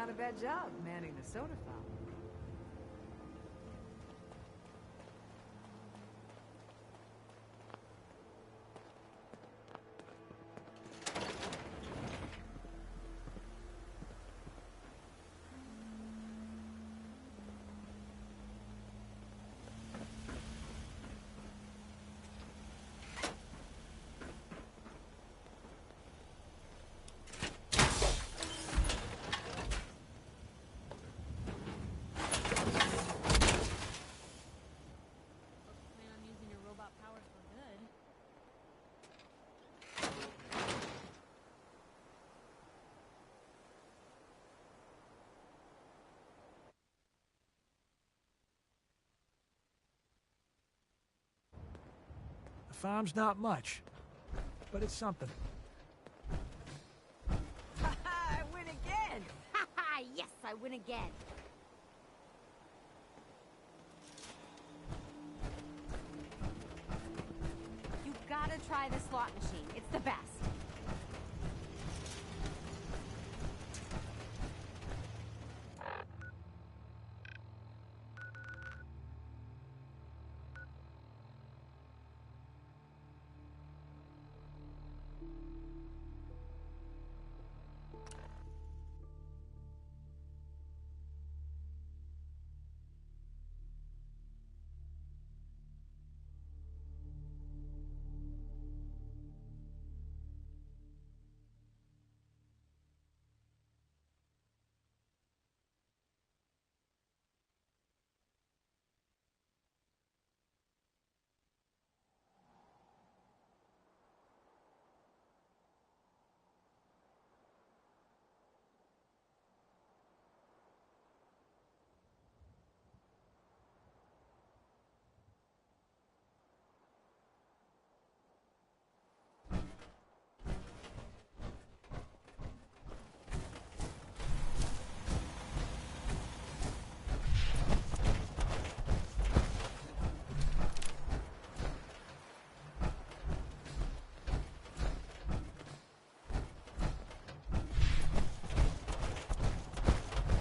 not a bad job manning the soda fountain. The farm's not much, but it's something. I win again! Yes, I win again. You gotta try the slot machine. It's the best.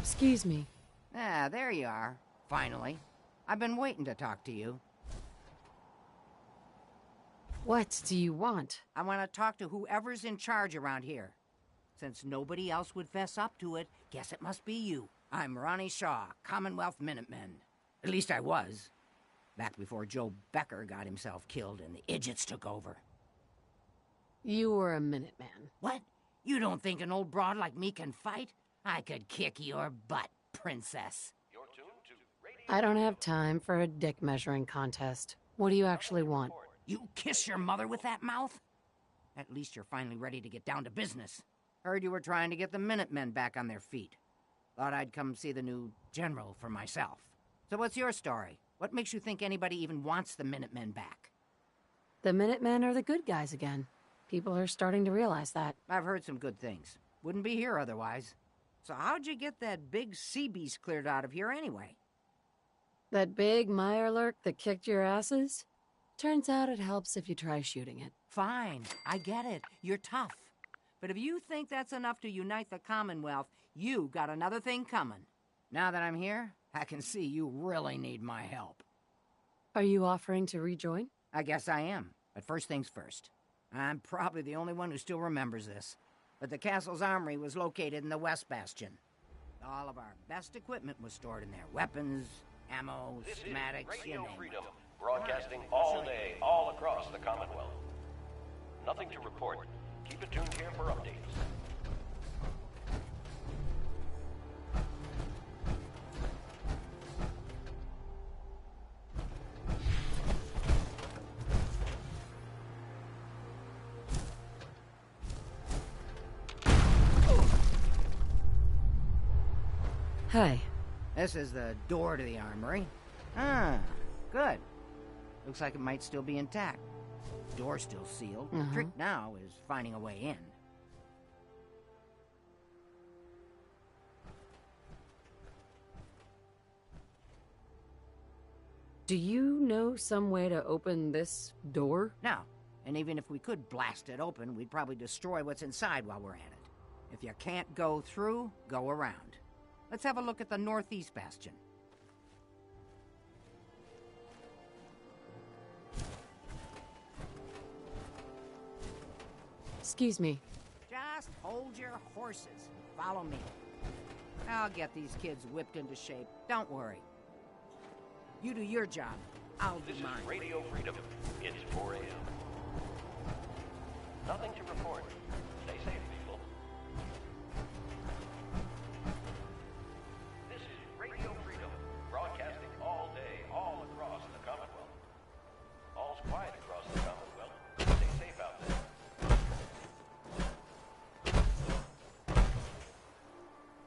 Excuse me. Ah, there you are. Finally. I've been waiting to talk to you. What do you want? I want to talk to whoever's in charge around here. Since nobody else would fess up to it, guess it must be you. I'm Ronnie Shaw, Commonwealth Minutemen. At least I was. Back before Joe Becker got himself killed and the idiots took over. You were a Minuteman. What? You don't think an old broad like me can fight? I could kick your butt, princess. I don't have time for a dick measuring contest. What do you actually want? You kiss your mother with that mouth? At least you're finally ready to get down to business. Heard you were trying to get the Minutemen back on their feet. Thought I'd come see the new general for myself. So what's your story? What makes you think anybody even wants the Minutemen back? The Minutemen are the good guys again. People are starting to realize that. I've heard some good things. Wouldn't be here otherwise. So how'd you get that big sea beast cleared out of here anyway? That big Mirelurk that kicked your asses? Turns out it helps if you try shooting it. Fine, I get it. You're tough. But if you think that's enough to unite the Commonwealth, you got another thing coming. Now that I'm here, I can see you really need my help. Are you offering to rejoin? I guess I am. But first things first. I'm probably the only one who still remembers this. But the castle's armory was located in the West Bastion. All of our best equipment was stored in there. Weapons, ammo, schematics, Radio you name Freedom, it. broadcasting all day, all across the Commonwealth. Nothing to report. Keep it tuned here for updates. Hi. This is the door to the armory. Ah, good. Looks like it might still be intact. Door's still sealed. The trick now is finding a way in. Do you know some way to open this door? No, and even if we could blast it open, we'd probably destroy what's inside while we're at it. If you can't go through, go around. Let's have a look at the northeast bastion. Excuse me. Just hold your horses and follow me. I'll get these kids whipped into shape. Don't worry. You do your job. I'll do This mine. is Radio Freedom. It's 4 a.m. Nothing to report. Stay safe, people. This is Radio Freedom, broadcasting all day, all across the Commonwealth. All's quiet across the Commonwealth. Stay safe out there.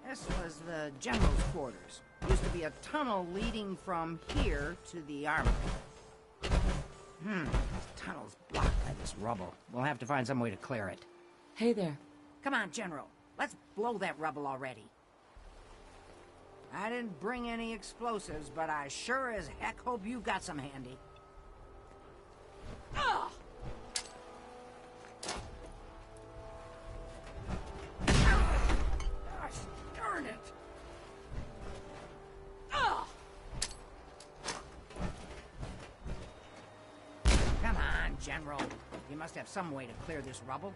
This was the general's quarters. Used to be a tunnel leading from here to the armory. This tunnel's blocked by this rubble. We'll have to find some way to clear it. Hey there. Come on, General. Let's blow that rubble already. I didn't bring any explosives, but I sure as heck hope you got some handy. Ugh! Gosh darn it! Ugh! Come on, General. You must have some way to clear this rubble.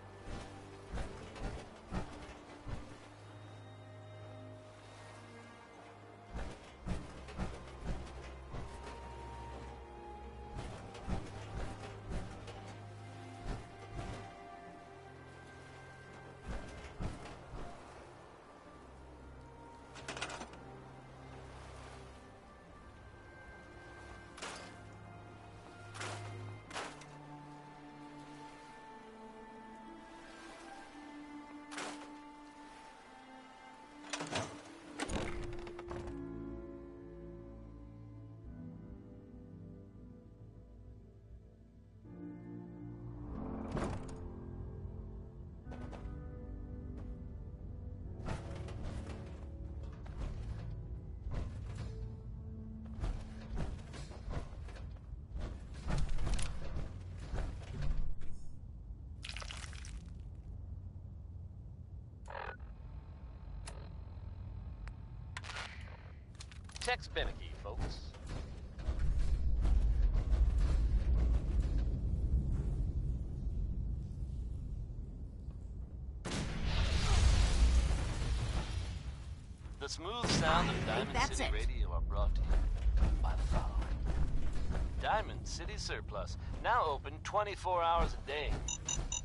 Tex Beneke, folks. The smooth sound of Diamond That's City it. Radio are brought to you by the following. Diamond City Surplus, now open 24 hours a day.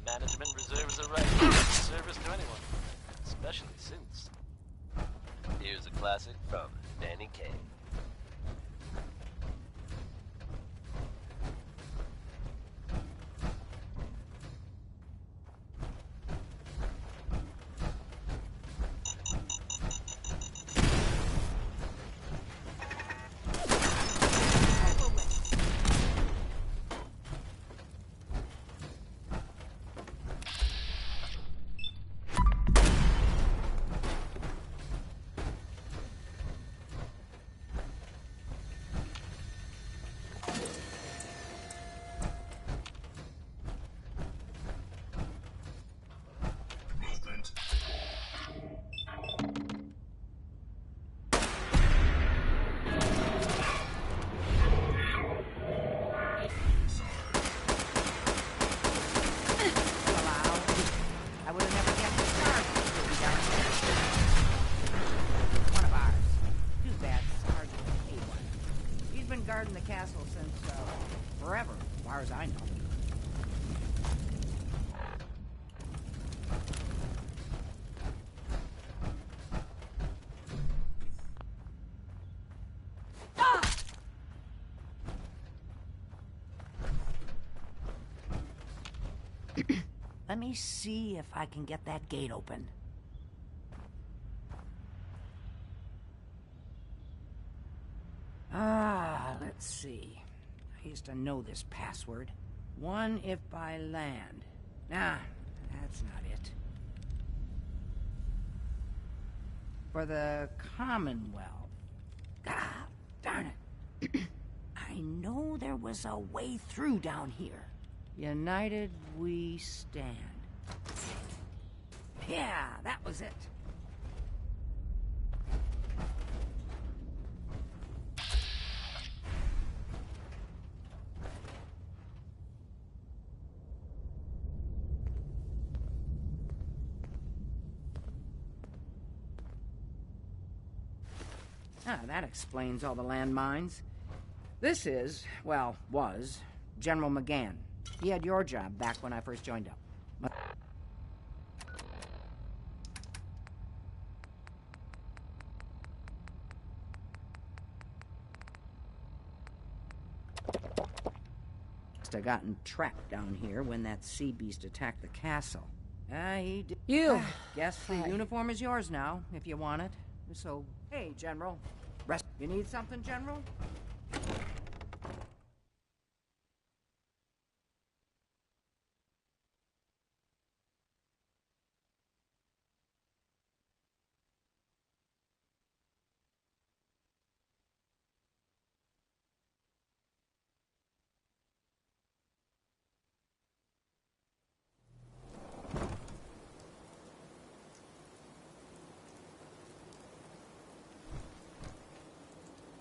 Management reserves a right to service to anyone, especially since. Here's a classic from Danny Kaye. Guarding the castle since, forever, as far as I know. Let me see if I can get that gate open. Let's see. I used to know this password. One if by land. Nah, that's not it. For the Commonwealth. Ah, darn it. I know there was a way through down here. United we stand. Yeah, that was it. Ah, that explains all the landmines. This is, well, was, General McGann. He had your job back when I first joined up. Must have gotten trapped down here when that sea beast attacked the castle. He did. You! Guess the Hi. uniform is yours now, if you want it. So, hey, General. Rest. You need something, General?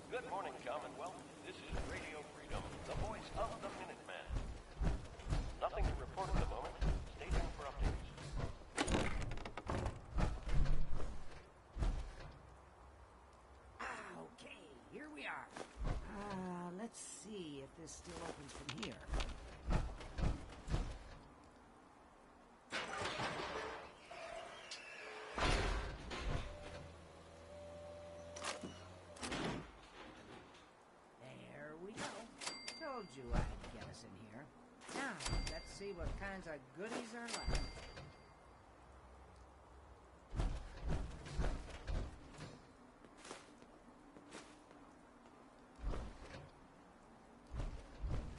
Good morning, Commonwealth. This is Radio Freedom, the voice of the Minuteman. Nothing to report at the moment. Stay tuned for updates. Okay, here we are. Let's see if this still opens from here. There we go. Told you I'd get us in here. Now, let's see what kinds of goodies are left.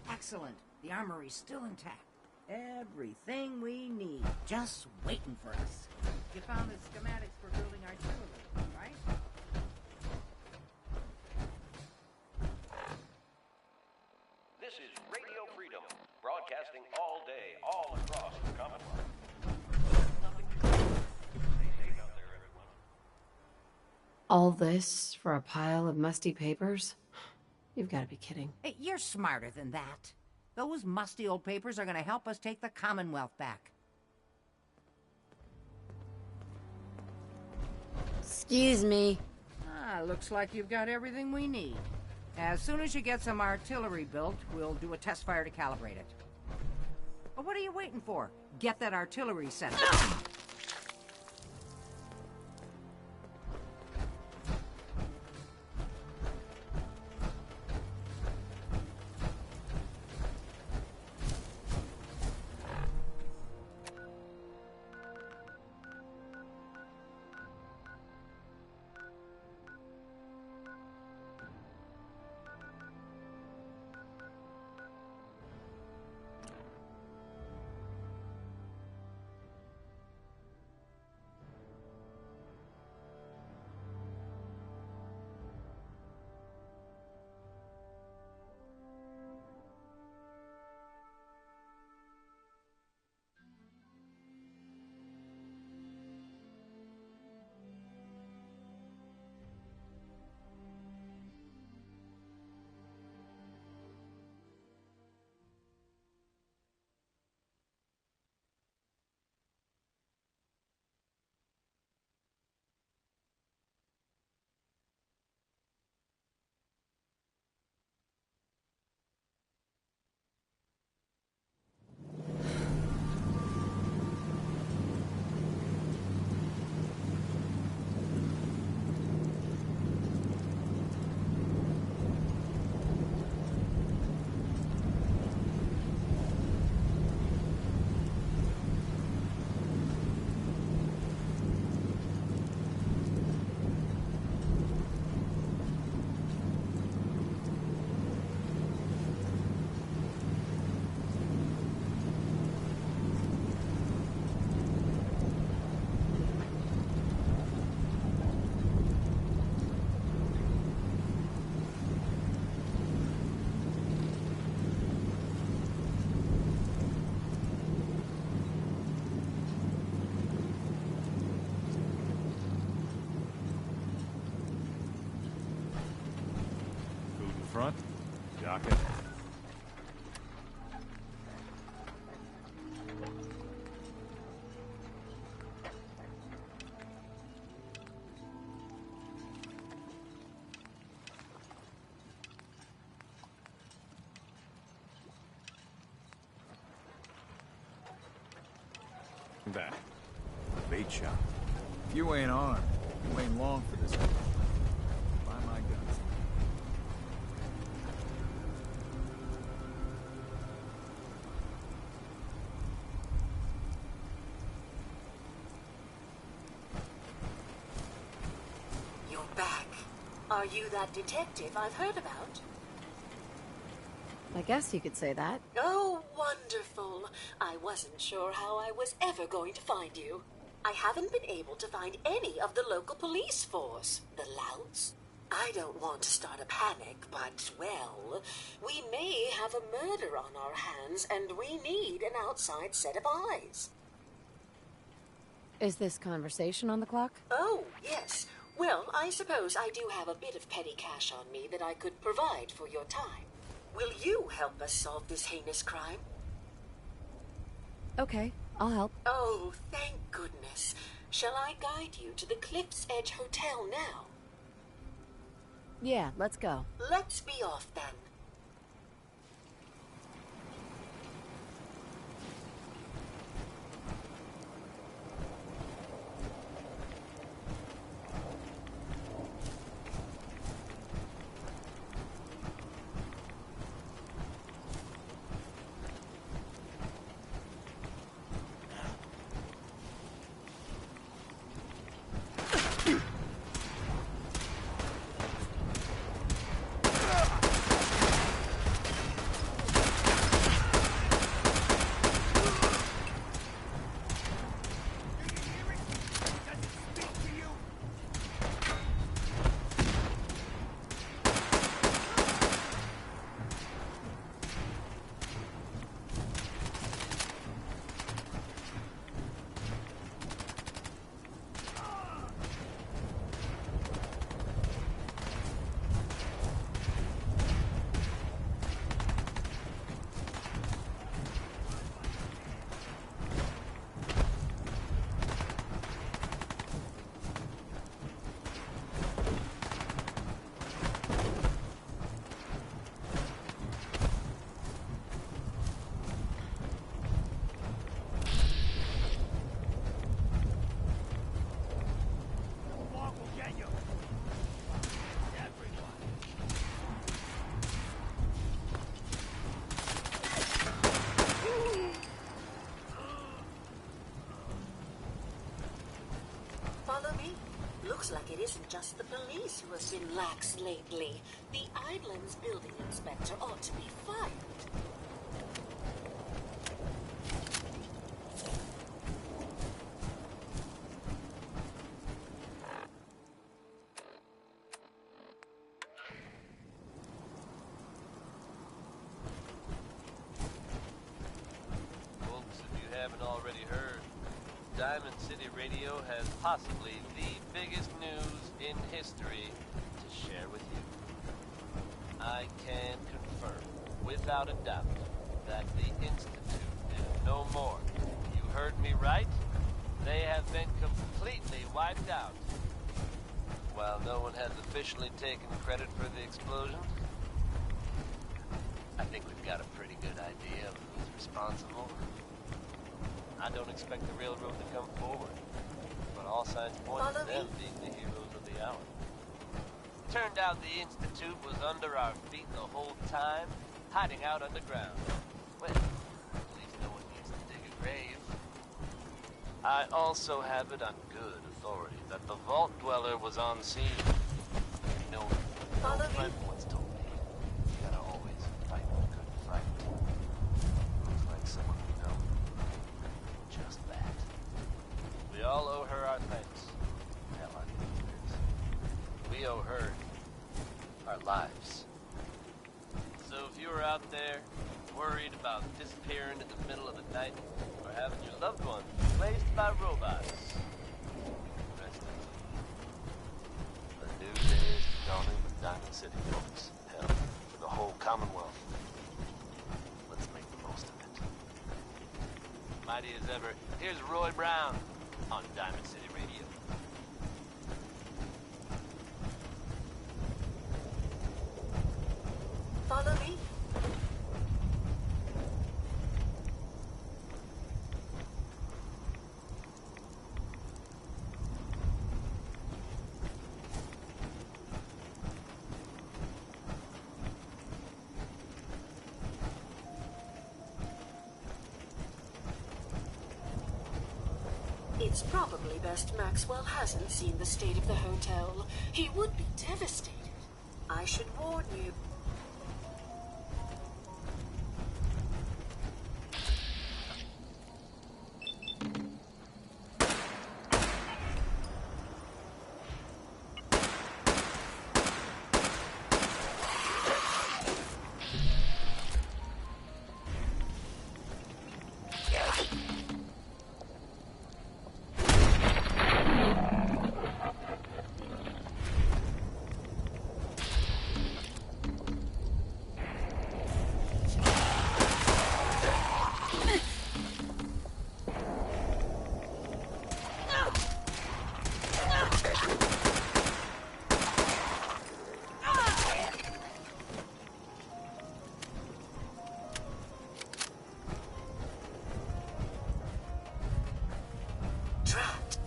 Excellent. The armory's still intact. Everything we need, just waiting for us. You found the schematics for building artillery, right? This is Radio Freedom, broadcasting all day, all across the Commonwealth. Nothing to report. Stay safe out there, everyone. All this for a pile of musty papers? You've got to be kidding. Hey, you're smarter than that. Those musty old papers are going to help us take the Commonwealth back. Excuse me. Looks like you've got everything we need. As soon as you get some artillery built, we'll do a test fire to calibrate it. But what are you waiting for? Get that artillery set up. Front, jacket. That. Bait shop. If you ain't armed, you ain't long for this. Buy my guns. You're back. Are you that detective I've heard about? I guess you could say that. Oh, wonderful. I wasn't sure how I was ever going to find you. I haven't been able to find any of the local police force. The louts? I don't want to start a panic, but, well, we may have a murder on our hands, and we need an outside set of eyes. Is this conversation on the clock? Oh, yes. Well, I suppose I do have a bit of petty cash on me that I could provide for your time. Will you help us solve this heinous crime? Okay, I'll help. Oh, thank goodness. Shall I guide you to the Cliff's Edge Hotel now? Yeah, let's go. Let's be off then. Follow me. Looks like it isn't just the police who have been lax lately. The Island's building inspector ought to be fired. Folks, if you haven't already heard, Diamond City Radio has possibly the biggest news in history to share with you. I can confirm, without a doubt, that the Institute is no more. You heard me right? They have been completely wiped out. While no one has officially taken credit for the explosion, I think we've got a pretty good idea of who's responsible. I don't expect the railroad to come forward, but all signs point to them being the heroes of the hour. Turned out the Institute was under our feet the whole time, hiding out underground. Well, at least no one needs to dig a grave. I also have it on good authority that the Vault Dweller was on scene. No friend once told me, you gotta always fight a good fight. Looks like someone we know. Just that. We all owe her our thanks. Hell, I think it is. We owe her our lives. So if you were out there worried about disappearing in the middle of the night or having your loved one replaced by robots, rest in peace. A new day is dawning with Diamond City, folks. Hell, for the whole Commonwealth. Let's make the most of it. Mighty as ever, here's Roy Brown on Diamond City Radio. Follow me. It's probably best Maxwell hasn't seen the state of the hotel. He would be devastated. I should warn you.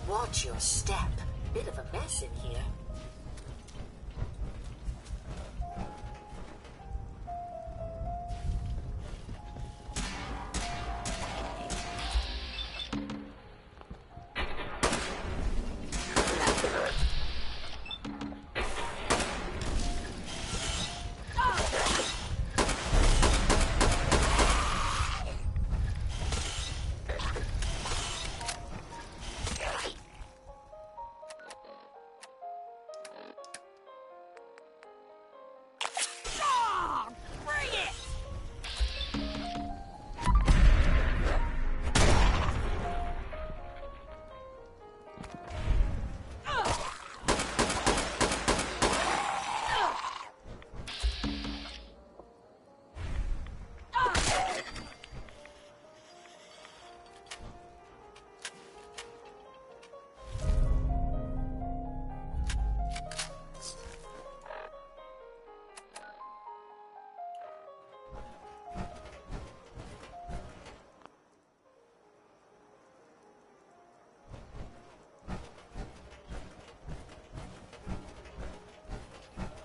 Watch your step. Bit of a mess in here.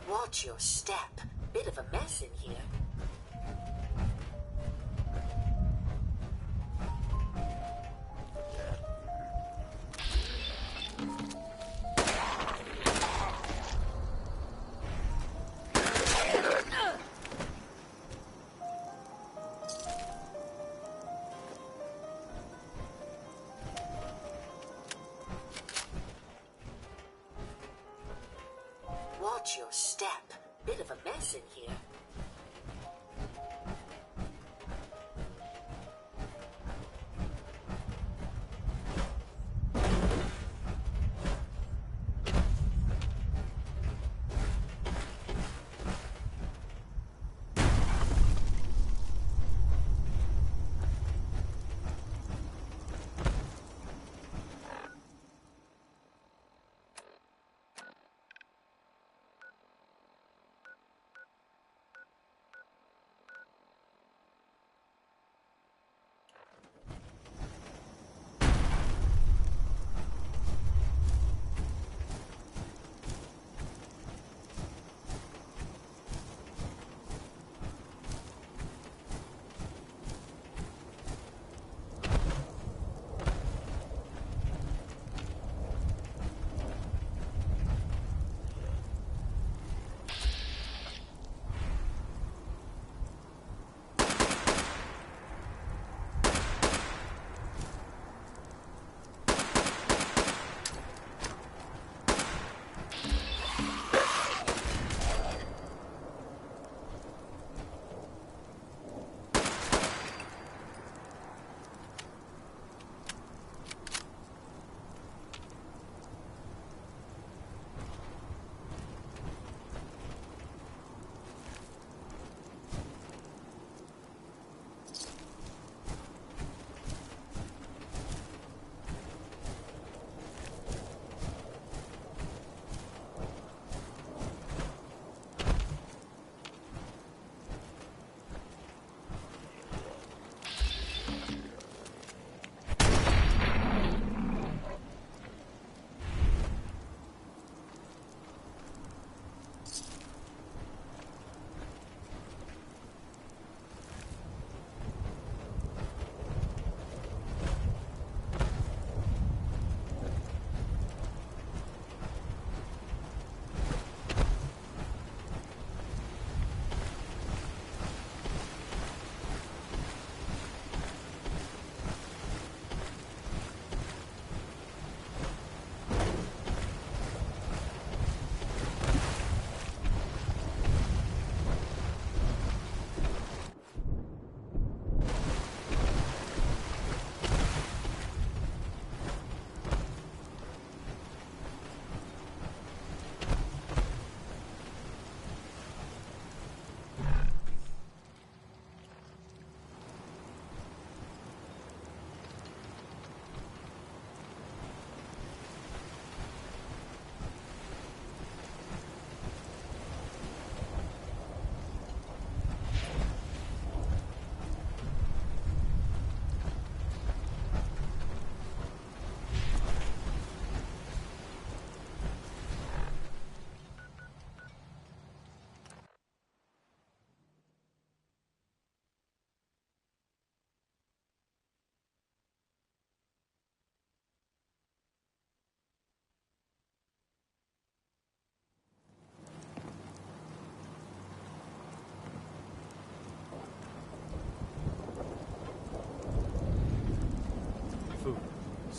Watch your step. Bit of a mess in here. Watch your step. Bit of a mess in here.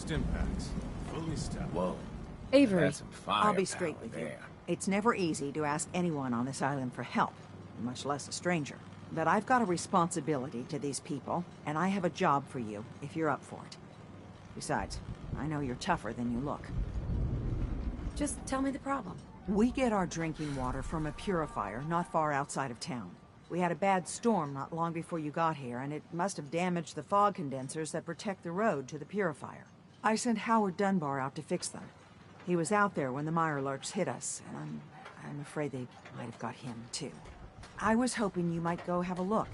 stim packs. Fully stocked. Whoa. Avery. That's some I'll be firepower straight with you. there. It's never easy to ask anyone on this island for help, much less a stranger. But I've got a responsibility to these people, and I have a job for you, if you're up for it. Besides, I know you're tougher than you look. Just tell me the problem. We get our drinking water from a purifier not far outside of town. We had a bad storm not long before you got here, and it must have damaged the fog condensers that protect the road to the purifier. I sent Howard Dunbar out to fix them. He was out there when the Mirelurks hit us, and I'm afraid they might have got him, too. I was hoping you might go have a look.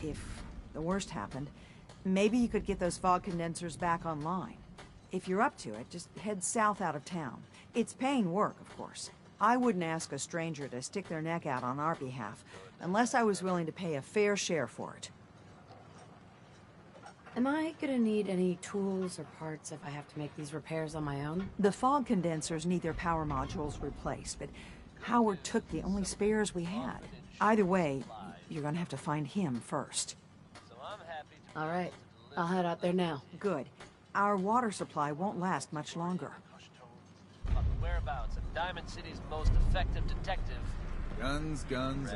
If the worst happened, maybe you could get those fog condensers back online. If you're up to it, just head south out of town. It's paying work, of course. I wouldn't ask a stranger to stick their neck out on our behalf, unless I was willing to pay a fair share for it. Am I gonna need any tools or parts if I have to make these repairs on my own? The fog condensers need their power modules replaced, but Howard took the only spares we had. Either way, you're gonna have to find him first. All right. I'll head out there now. Good. Our water supply won't last much longer. About the whereabouts of Diamond City's most effective detective. Guns, guns.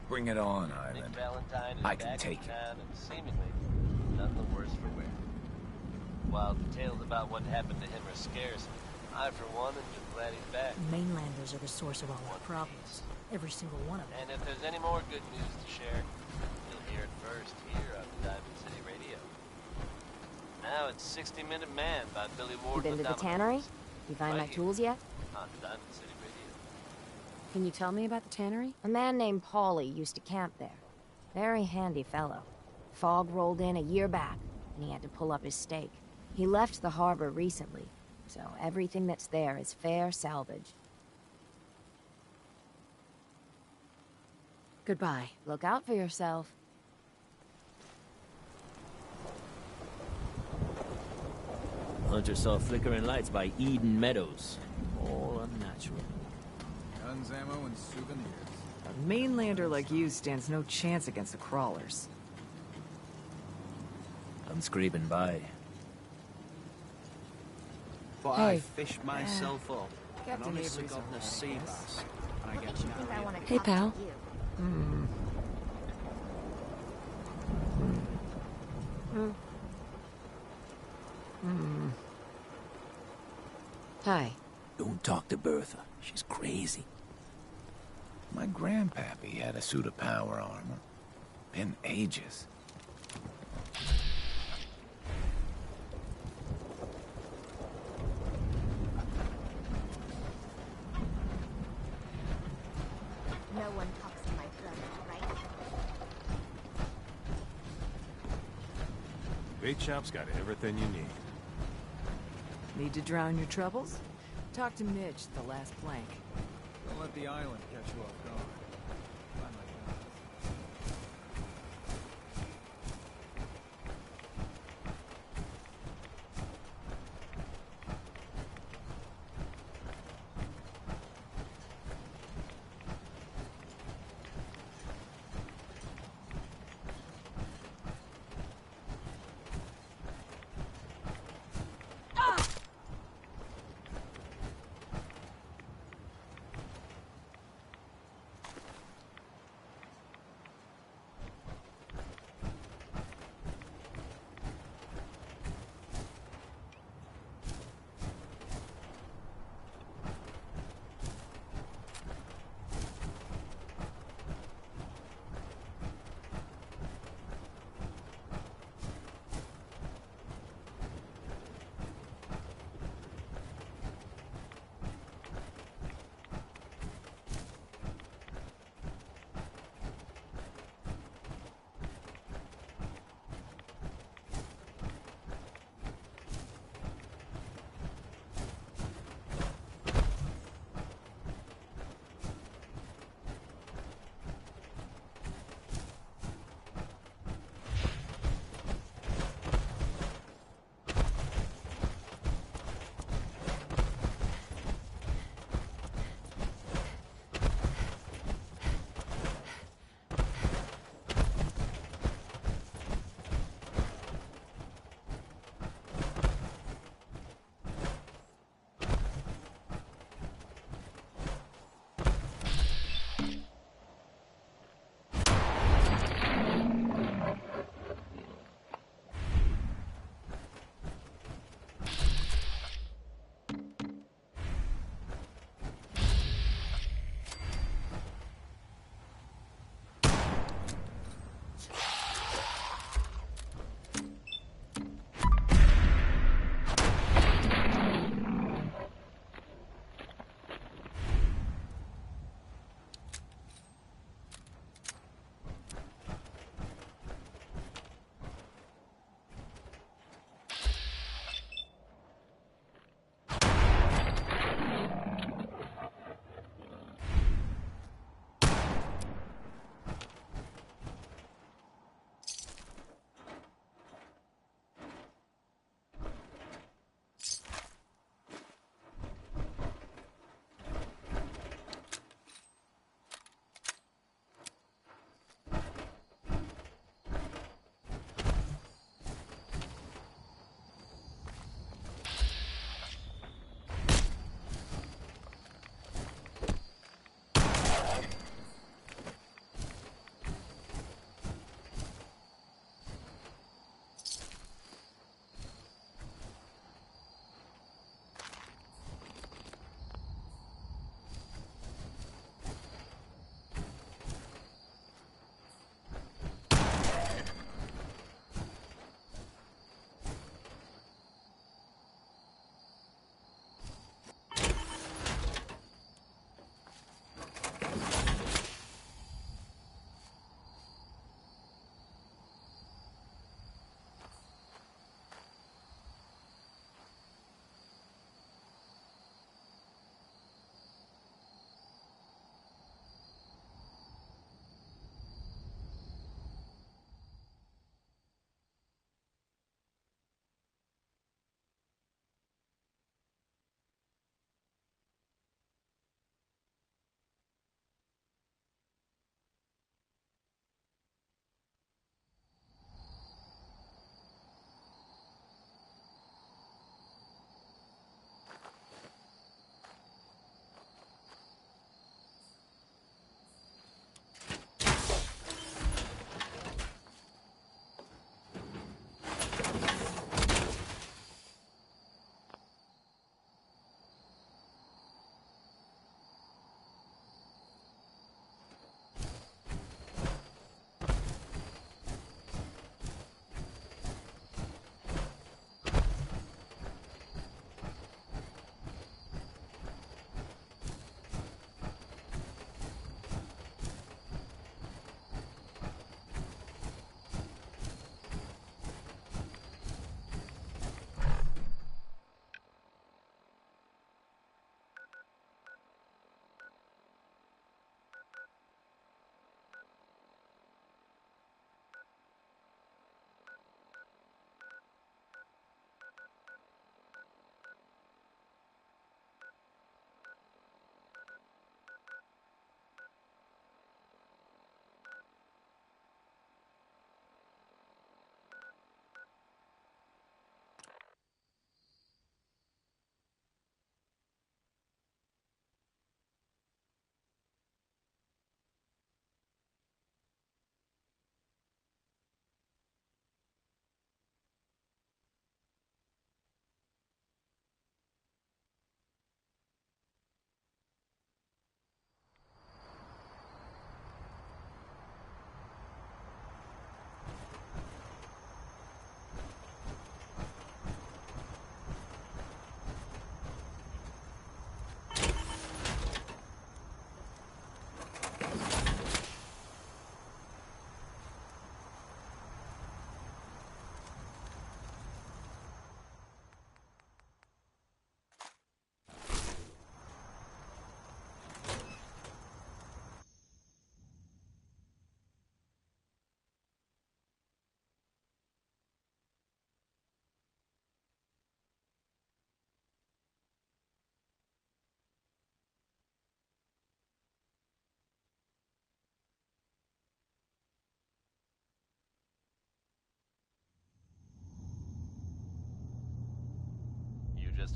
Bring it on, Island. Nick Valentine is I can back take in it. town and seemingly none the worse for wear. While details about what happened to him are scarce, I, for one, am just glad he's back. Mainlanders are the source of all our problems. Every single one of them. And if there's any more good news to share, you'll hear it first here on Diamond City Radio. Now it's 60-Minute Man by Billy Ward. You been to the tannery? You find my tools yet? On Diamond City Radio. Can you tell me about the tannery? A man named Paulie used to camp there. Very handy fellow. Fog rolled in a year back, and he had to pull up his stake. He left the harbor recently, so everything that's there is fair salvage. Goodbye. Look out for yourself. Hunter saw flickering lights by Eden Meadows. All unnatural. Guns, ammo, and souvenirs. A mainlander like you stands no chance against the crawlers. I'm scraping by. But Hey. I fished myself up. An Captain honest to Avery's goodness all sea right, bass. And I What get makes you think I want to Hey, pal. Hi. Don't talk to Bertha. She's crazy. My grandpappy had a suit of power armor. Been ages. No one talks in my blood, right? Bait shop's got everything you need. Need to drown your troubles? Talk to Mitch, the last plank. Don't let the island catch you off guard. Find my guns.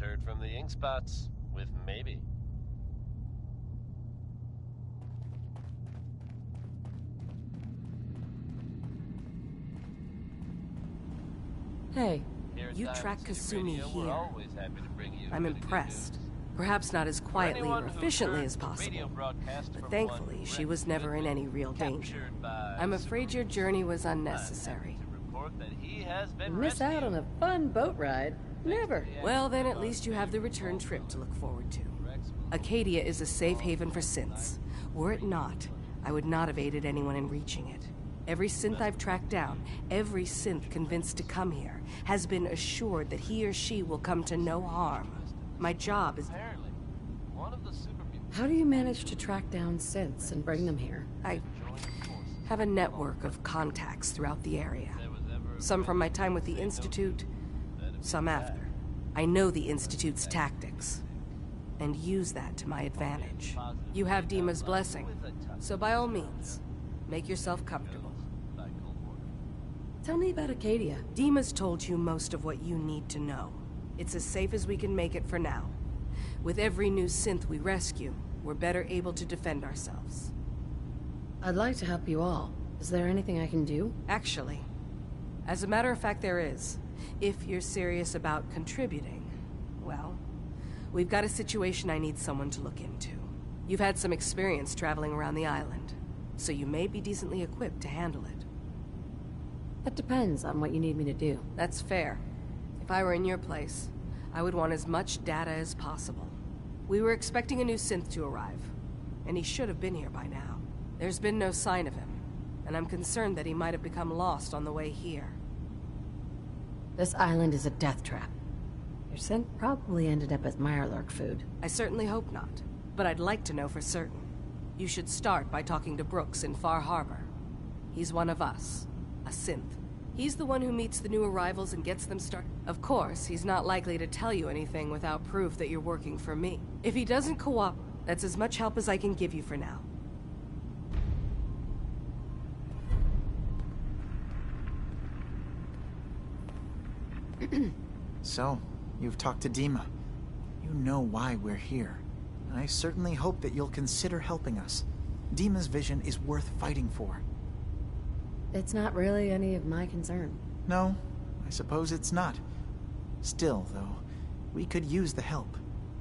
heard from the ink spots with maybe. Hey, Here at you Diamond tracked City Kasumi Radio, we're here. always happy to bring you I'm good news. impressed. Perhaps not as For quietly anyone or who's efficiently heard as the radio possible, broadcast but from thankfully one she was never in any real danger. captured by I'm afraid your journey was unnecessary. report that he has been Miss out on a fun boat ride. Never. Well, then at least you have the return trip to look forward to. Acadia is a safe haven for synths. Were it not, I would not have aided anyone in reaching it. Every synth I've tracked down, every synth convinced to come here, has been assured that he or she will come to no harm. My job is... Apparently, one of the super How do you manage to track down synths and bring them here? I have a network of contacts throughout the area. Some from my time with the Institute, some after. I know the Institute's tactics, and use that to my advantage. You have Dima's blessing, so by all means, make yourself comfortable. Tell me about Acadia. Dima's told you most of what you need to know. It's as safe as we can make it for now. With every new synth we rescue, we're better able to defend ourselves. I'd like to help you all. Is there anything I can do? Actually, as a matter of fact, there is. If you're serious about contributing, well, we've got a situation I need someone to look into. You've had some experience traveling around the island, so you may be decently equipped to handle it. That depends on what you need me to do. That's fair. If I were in your place, I would want as much data as possible. We were expecting a new synth to arrive, and he should have been here by now. There's been no sign of him, and I'm concerned that he might have become lost on the way here. This island is a death trap. Your synth probably ended up as Mirelurk food. I certainly hope not, but I'd like to know for certain. You should start by talking to Brooks in Far Harbor. He's one of us, a synth. He's the one who meets the new arrivals and gets them started. Of course, he's not likely to tell you anything without proof that you're working for me. If he doesn't cooperate, that's as much help as I can give you for now. So, you've talked to Dima. You know why we're here. I certainly hope that you'll consider helping us. Dima's vision is worth fighting for. It's not really any of my concern. No, I suppose it's not. Still, though, we could use the help.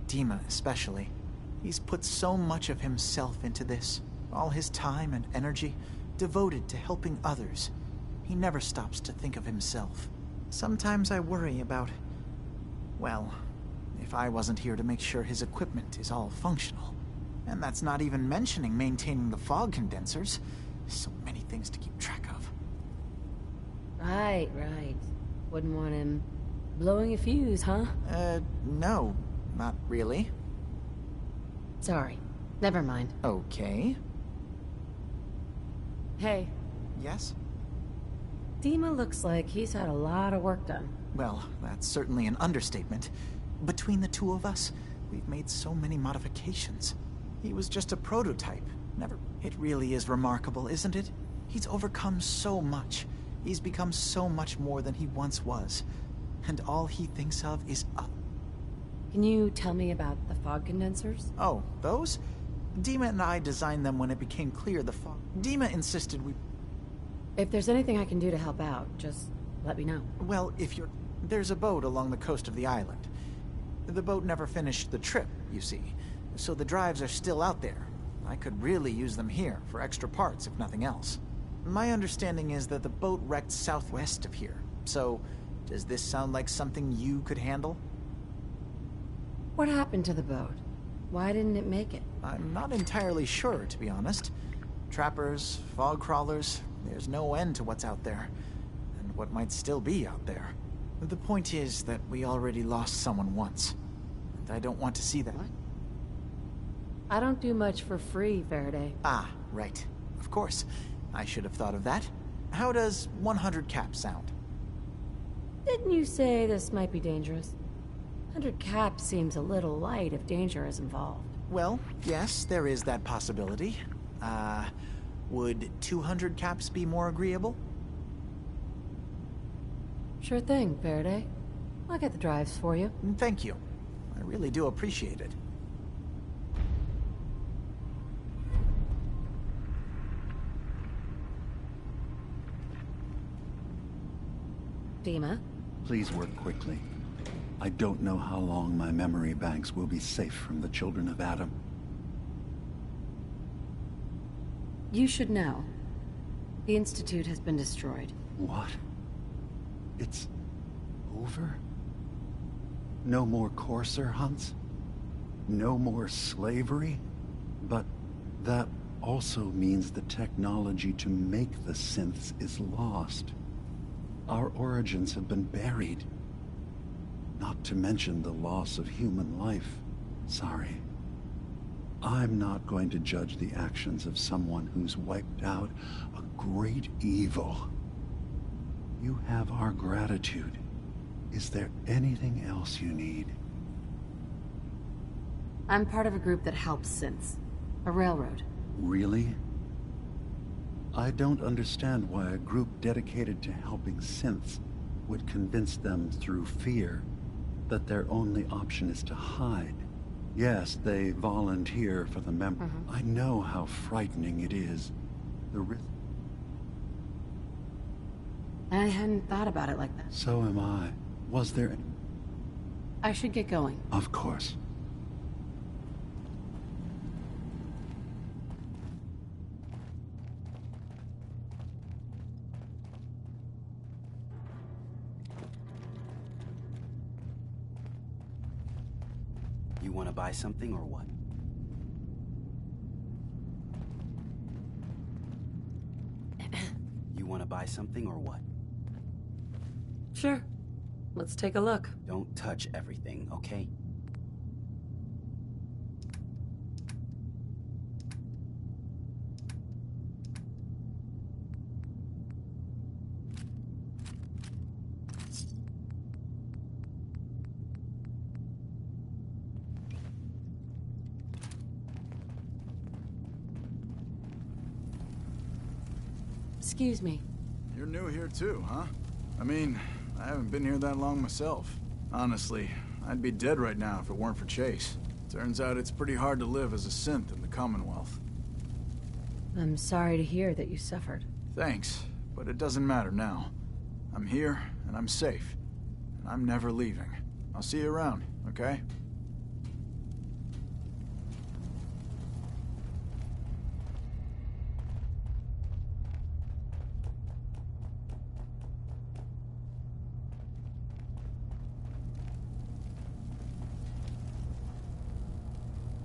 Dima especially. He's put so much of himself into this. All his time and energy devoted to helping others. He never stops to think of himself. Sometimes I worry about... well, if I wasn't here to make sure his equipment is all functional. And that's not even mentioning maintaining the fog condensers. So many things to keep track of. Right. Wouldn't want him blowing a fuse, huh? No, not really. Sorry. Never mind. Okay. Hey. Yes? Dima looks like he's had a lot of work done. Well, that's certainly an understatement. Between the two of us, we've made so many modifications. He was just a prototype. Never. It really is remarkable, isn't it? He's overcome so much. He's become so much more than he once was. And all he thinks of is up. Can you tell me about the fog condensers? Oh, those? Dima and I designed them when it became clear the fog... Dima insisted we... If there's anything I can do to help out, just let me know. Well, if you're... There's a boat along the coast of the island. The boat never finished the trip, you see. So the drives are still out there. I could really use them here for extra parts, if nothing else. My understanding is that the boat wrecked southwest of here. So, does this sound like something you could handle? What happened to the boat? Why didn't it make it? I'm not entirely sure, to be honest. Trappers, fog crawlers, there's no end to what's out there. And what might still be out there. The point is that we already lost someone once. And I don't want to see that. What? I don't do much for free, Faraday. Ah, right. Of course. I should have thought of that. How does 100 caps sound? Didn't you say this might be dangerous? 100 caps seems a little light if danger is involved. Well, yes, there is that possibility. Would 200 caps be more agreeable? Sure thing, Faraday. I'll get the drives for you. Thank you. really do appreciate it. Dima? Please work quickly. I don't know how long my memory banks will be safe from the children of Adam. You should know. The Institute has been destroyed. What? It's over? No more courser hunts? No more slavery? But that also means the technology to make the synths is lost. Our origins have been buried. Not to mention the loss of human life. Sorry. I'm not going to judge the actions of someone who's wiped out a great evil. You have our gratitude. Is there anything else you need? I'm part of a group that helps synths. A railroad. Really? I don't understand why a group dedicated to helping synths would convince them through fear that their only option is to hide. Yes, they volunteer for the I know how frightening it is. The risk. I hadn't thought about it like that. So am I. Was there... I should get going. Of course. You want to buy something or what? You want to buy something or what? Sure. Let's take a look. Don't touch everything, okay? Excuse me. You're new here too, huh? I mean, I haven't been here that long myself. Honestly, I'd be dead right now if it weren't for Chase. Turns out it's pretty hard to live as a synth in the Commonwealth. I'm sorry to hear that you suffered. Thanks, but it doesn't matter now. I'm here, and I'm safe. And I'm never leaving. I'll see you around, okay?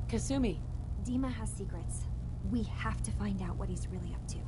Kasumi. Dima has secrets. We have to find out what he's really up to.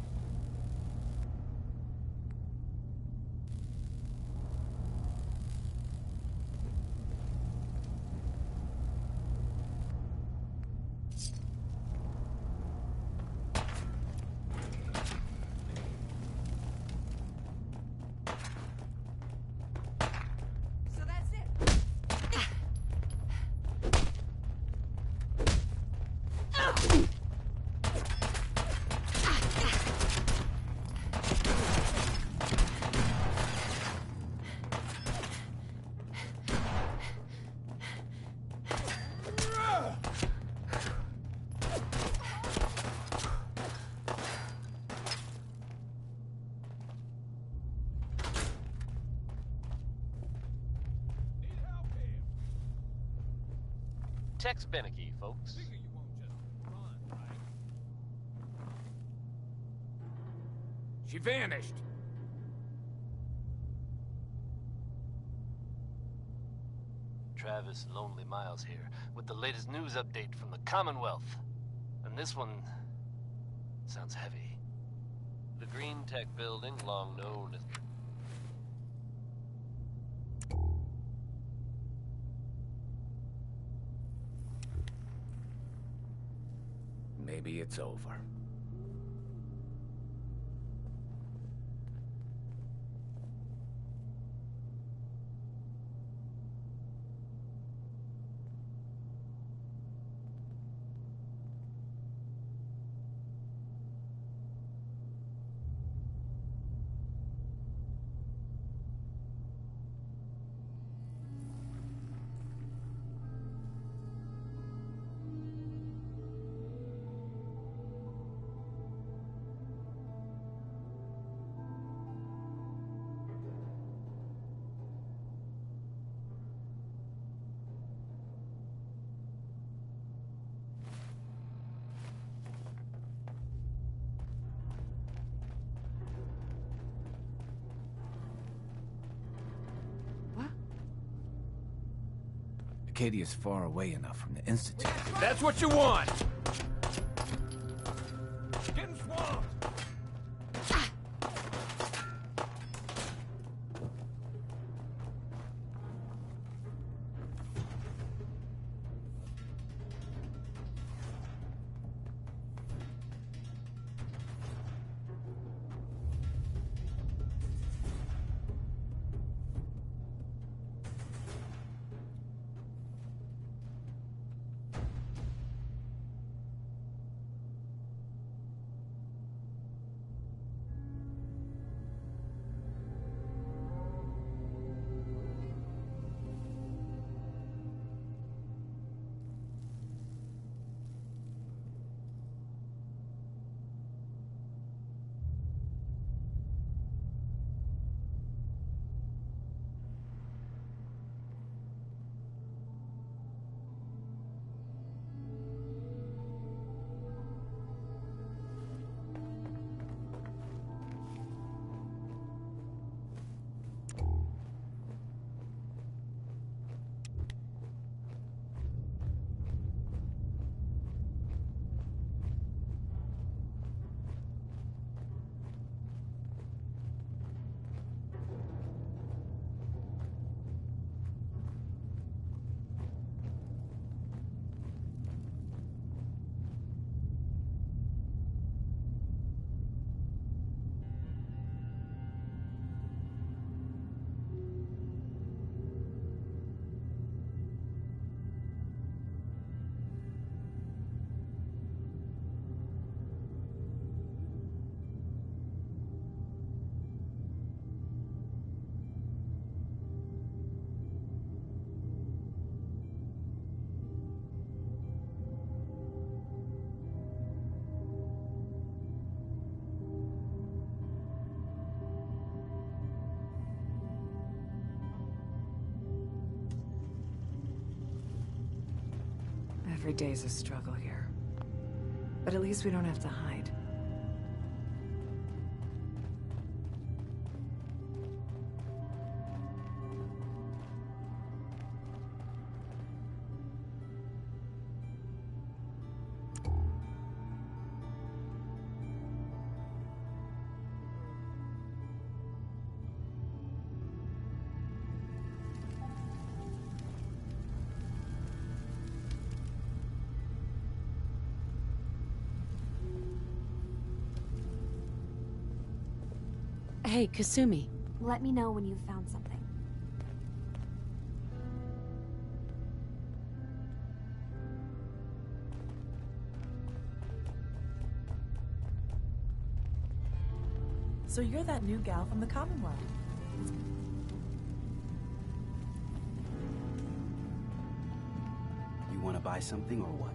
Tex Beneke, folks. She vanished. Travis Lonely Miles here, with the latest news update from the Commonwealth. And this one sounds heavy. The Green Tech building, long known as... Maybe it's over. Arcadia's far away enough from the Institute. That's what you want! Getting swamped! Every day's a struggle here. But at least we don't have to hide. Hey, Kasumi. Let me know when you've found something. So you're that new gal from the Commonwealth. You want to buy something or what?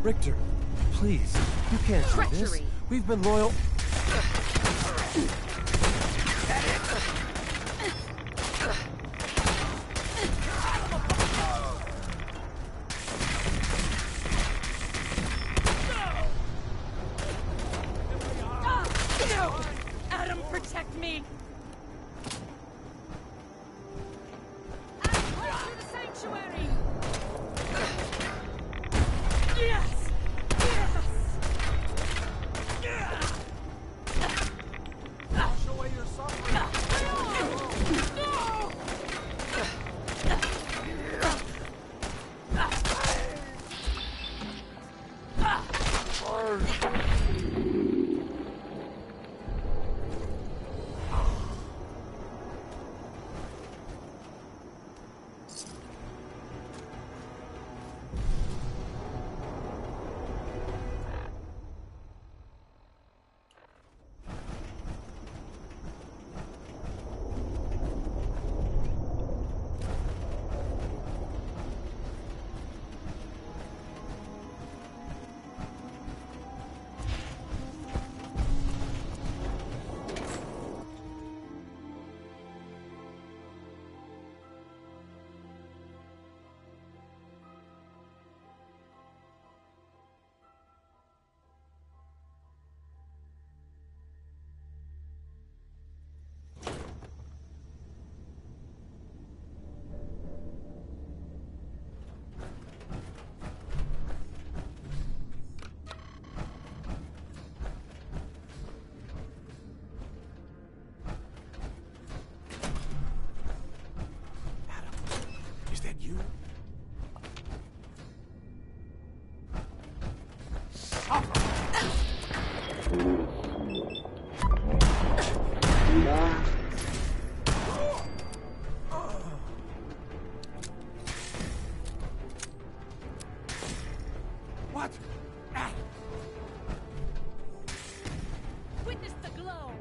Richter, please, you can't do this. Treachery. We've been loyal. No! Adam, protect me! Adam, close to the sanctuary! Yes! Yes! Wash away your suffering. No! Is that you? What? Witness the glow!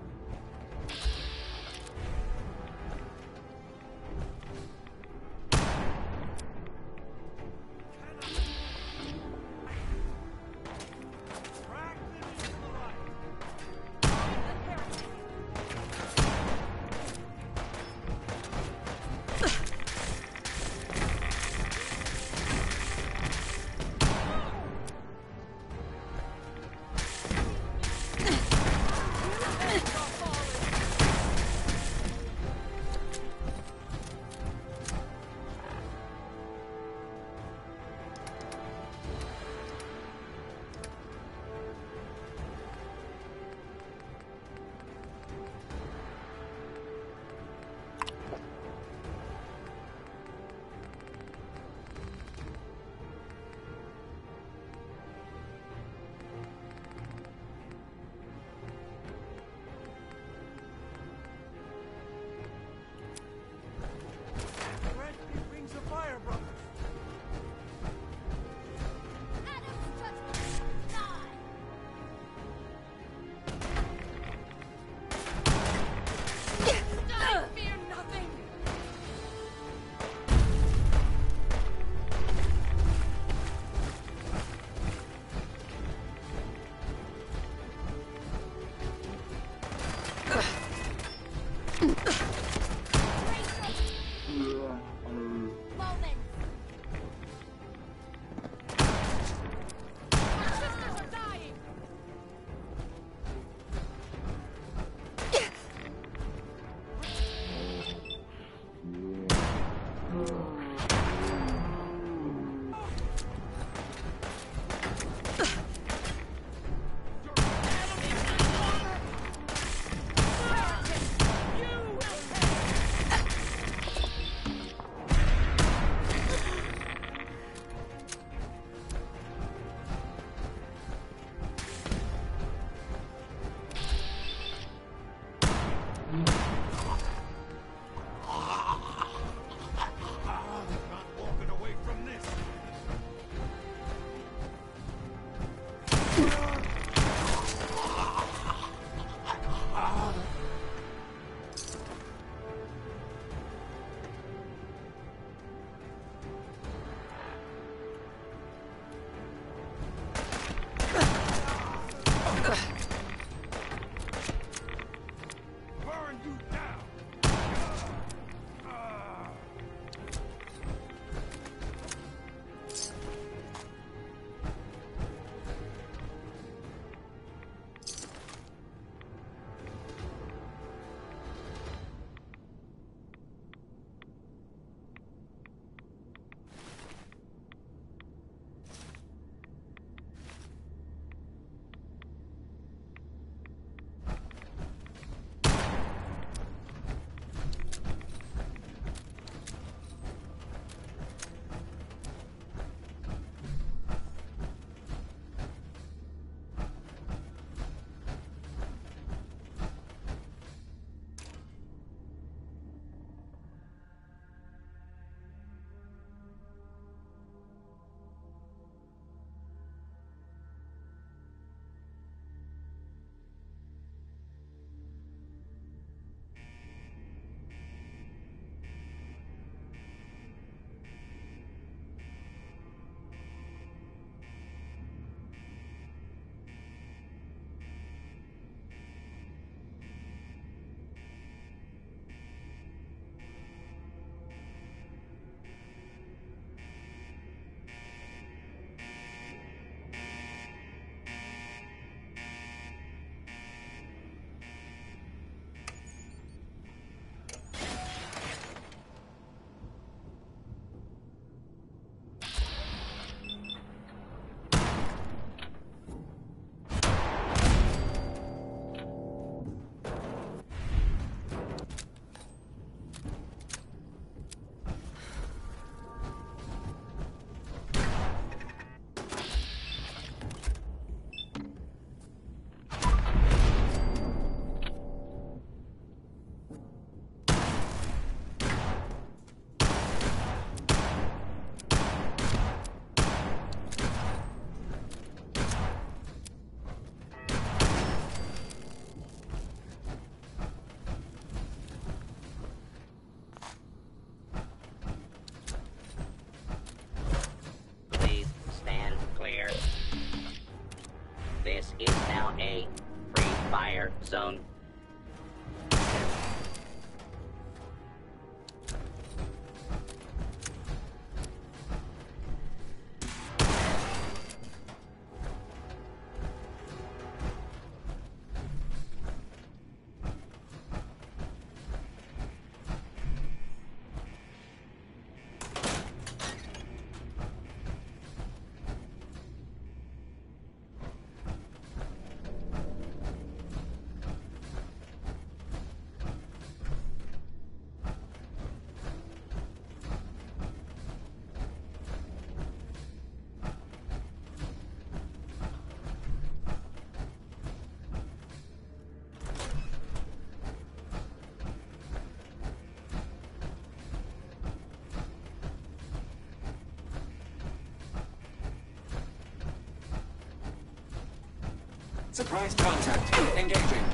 Surprise contact. Engaging.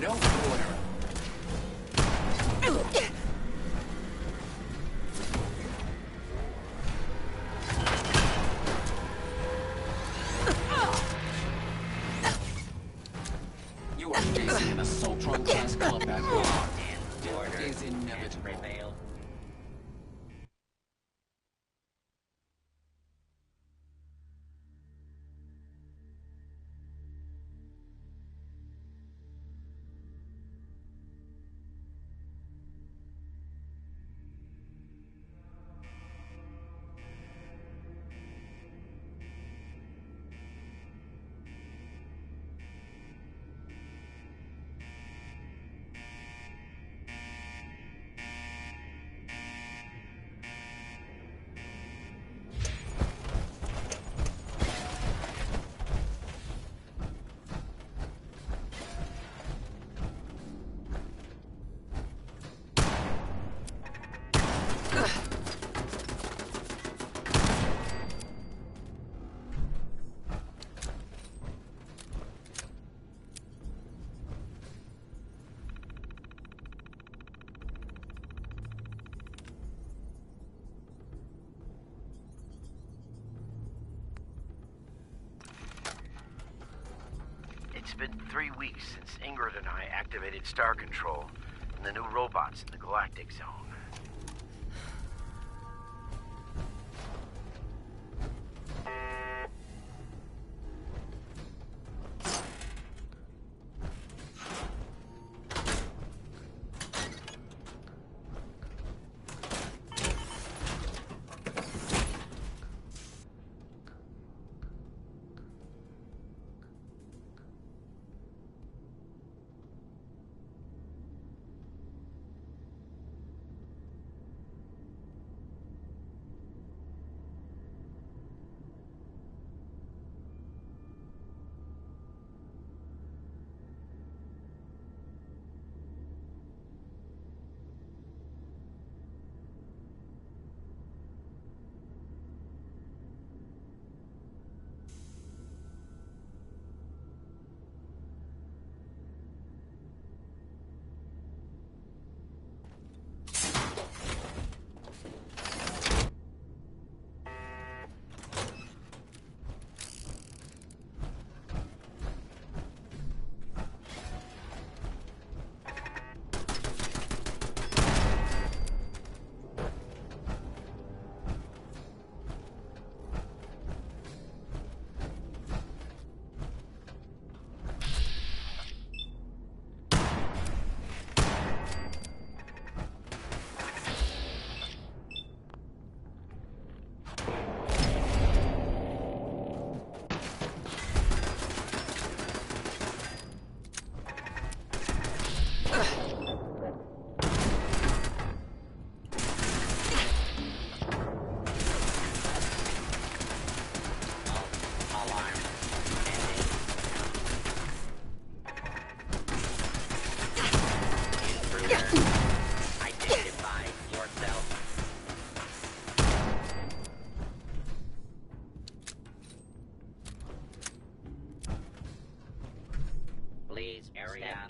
No order. You are facing an Assaultron-class combat robot. Death is inevitable. It's been 3 weeks since Ingrid and I activated Star Control and the new robots in the Galactic Zone.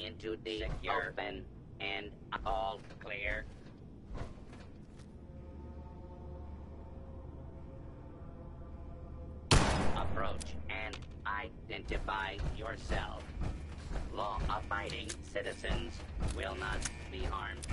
Into the open and all clear. Approach and identify yourself. Law-abiding citizens will not be harmed.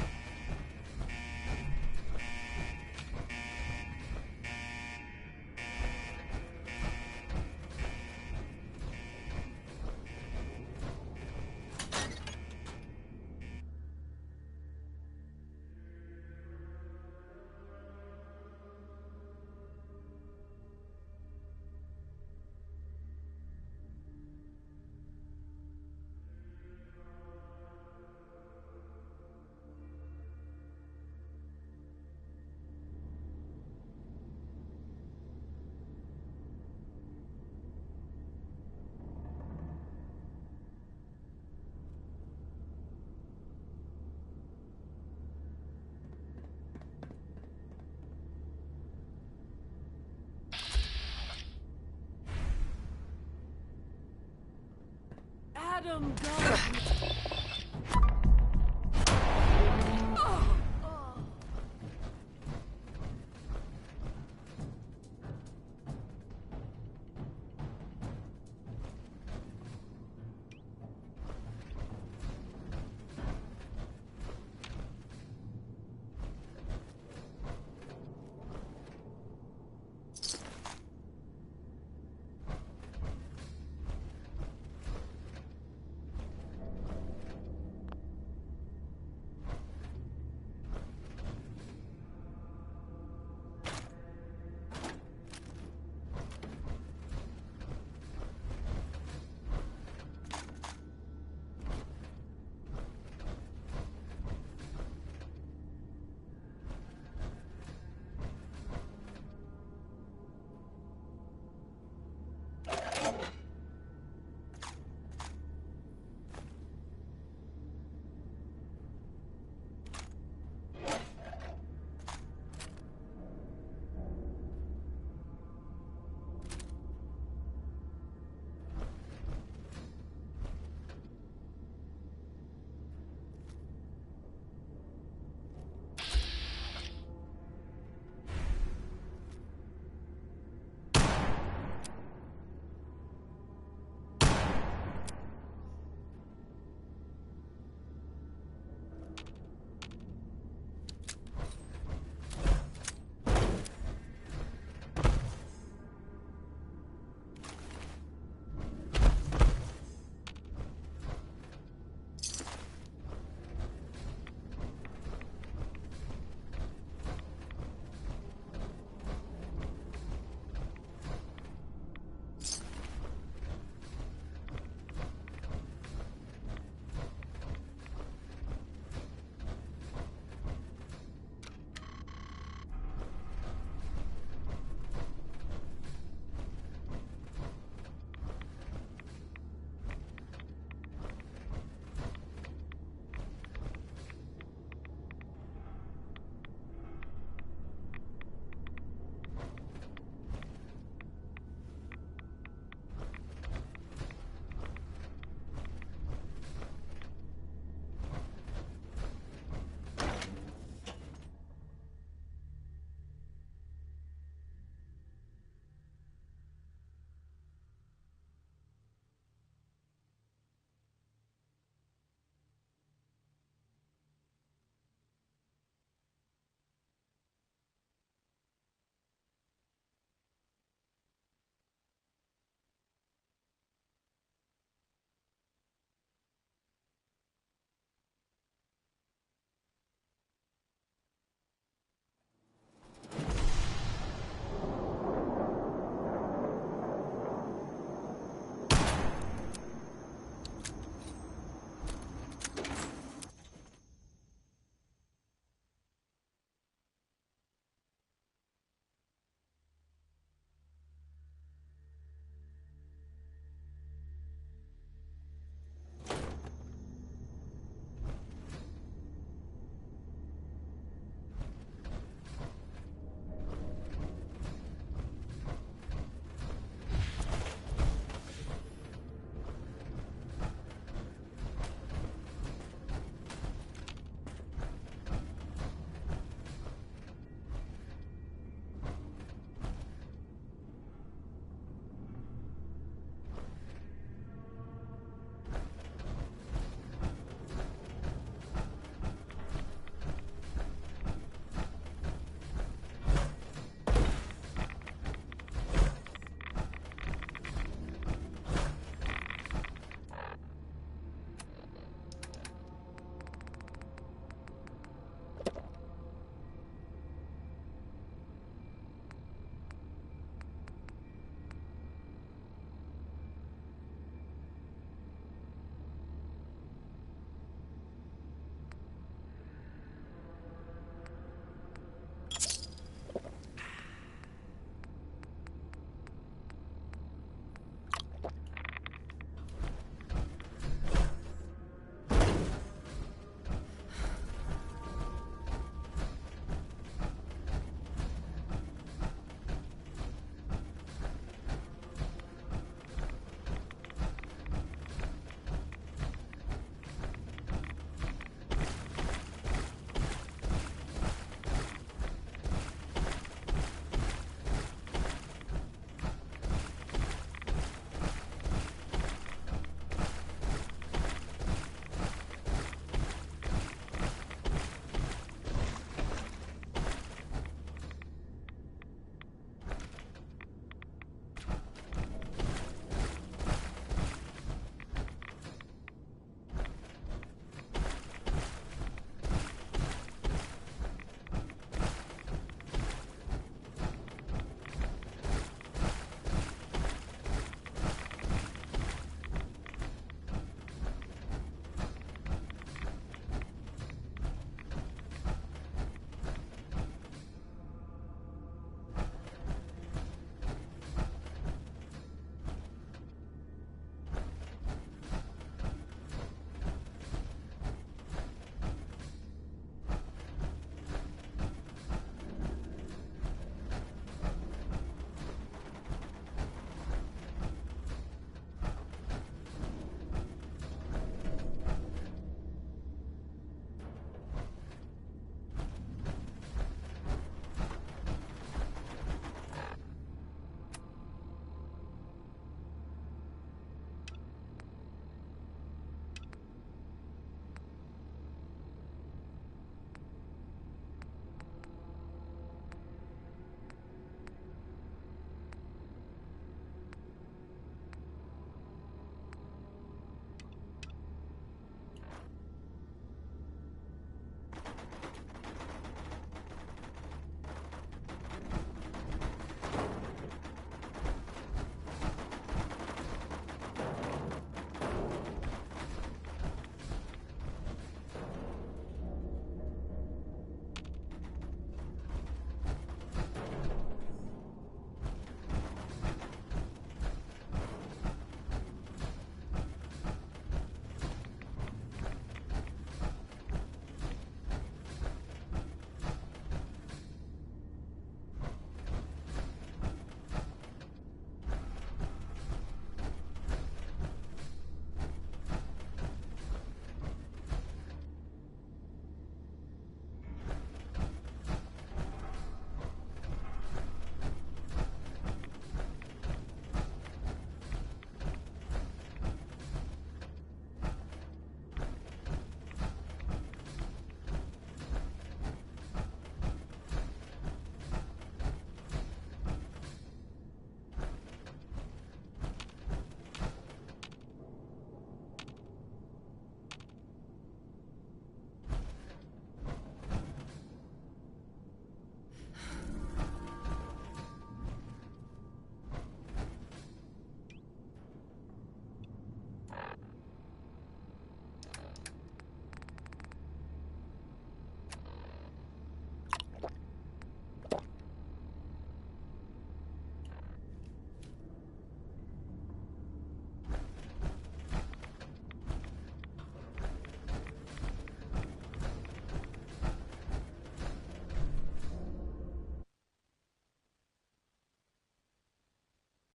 Let him go.